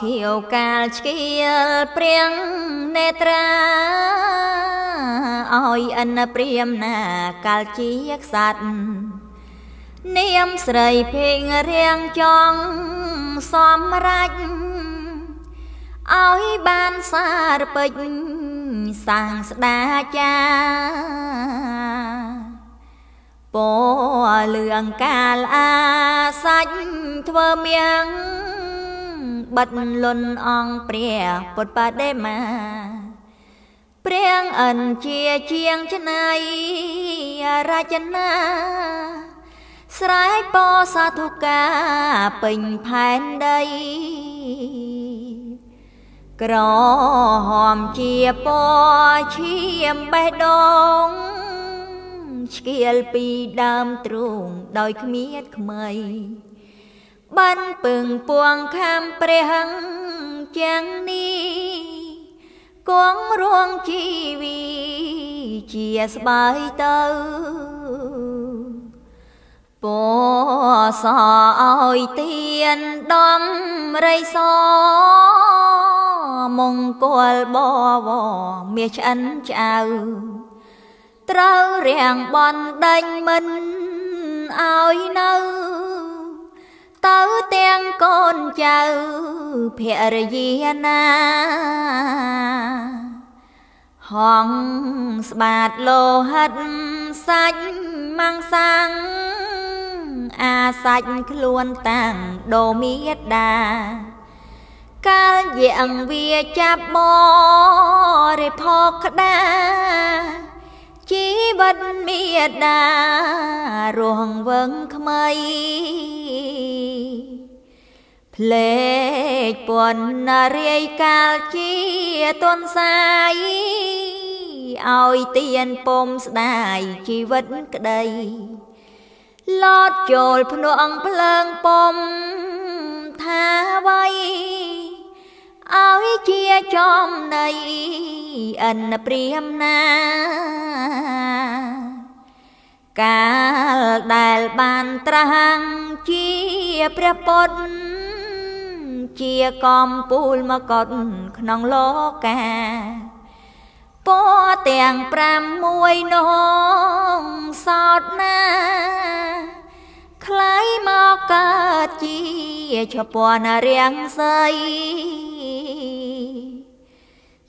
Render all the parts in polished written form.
ខៀវកាលឆ្កៀលព្រៀងនេត្រាឲ្យអិនព្រាមណាកាលជាក្សត្រនាមស្រីភេងរៀងចង់សំរាច់ឲ្យបានសារពេចសាងស្ដាចាពលឿងកាលអាសាច់ធ្វើមៀងបិទលន់អង្គព្រះពុទ្ធបដិមាព្រៀងអិនជាជាងច្នៃរចនាស្រែកពោសាធុកាពេញផែនដីក្រហមជាពណ៌ឈាមបេះដូងឆ្កៀលពីដើមទ្រូងដោយគ្មៀតខ្មៃបានពឹងពួងខាំព្រះយ៉ាងនេះគង់រួងជីវីជាស្បើយទៅពសឲ្យទៀនដំរីសមង្គលបវមាសឆ្អិនឆ្អៅត្រូវរាំងបន់ដេញមិនឲ្យនៅទៅទាំងកូនចៅភរិយាណាហងស្បាតលោហិតសាច់ម៉ាំងសាំងអាសាច់ខ្លួនតាំងដូមេដាកាលយ៉ាងវាចាប់បរិភោគក្តាជីវិតមេដារងវឹងខ្មៃភ្លេចពន្ធរាយកាលជាទន់សាយឲ្យទៀនពុំស្ដាយជីវិតក្តីលតចូលភ្នក់ភ្លើងពុំថាໄວឲ្យជាចំណៃអិនព្រាមណាកាលដែលបានត្រាំងជាព្រះពុទ្ធជាកំពូលមកុដក្នុងលោកាពទាំង6នងសោតណាខ្លៃមកកើតជាឈពនរាំងសី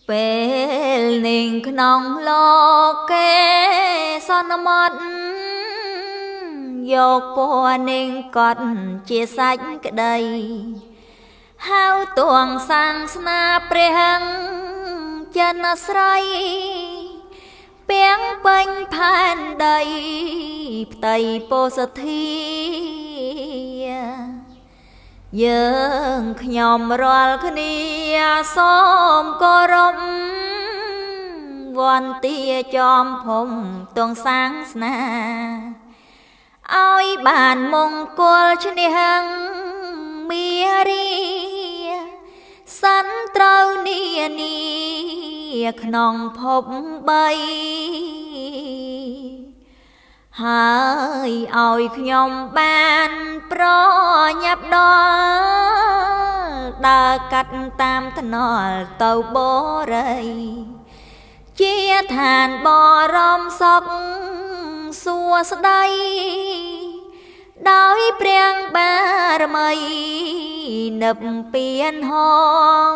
ពេលនឹងក្នុងលោកេសន្មត់យកពណ៌នឹងកត់ជាសាច់ក្តីហៅទួងសាងស្នាព្រះចិនស្រីពាំងពេញផែនដីផ្ទៃពោធិធាយើងខ្ញុំរាល់គ្នាសូមគោរពវន្តាចំភុំទងសាងស្នាឲ្យបានមង្គលឈ្នះមារីសន្ត្រូវនានាក្នុងភព3ហើយឲ្យខ្ញុំបានប្រញាប់ដល់ដើរកាត់តាមថ្នល់ទៅបរិយជាឋានបរមសុខសួស្តីដោយព្រះបារមីនិព្វានហង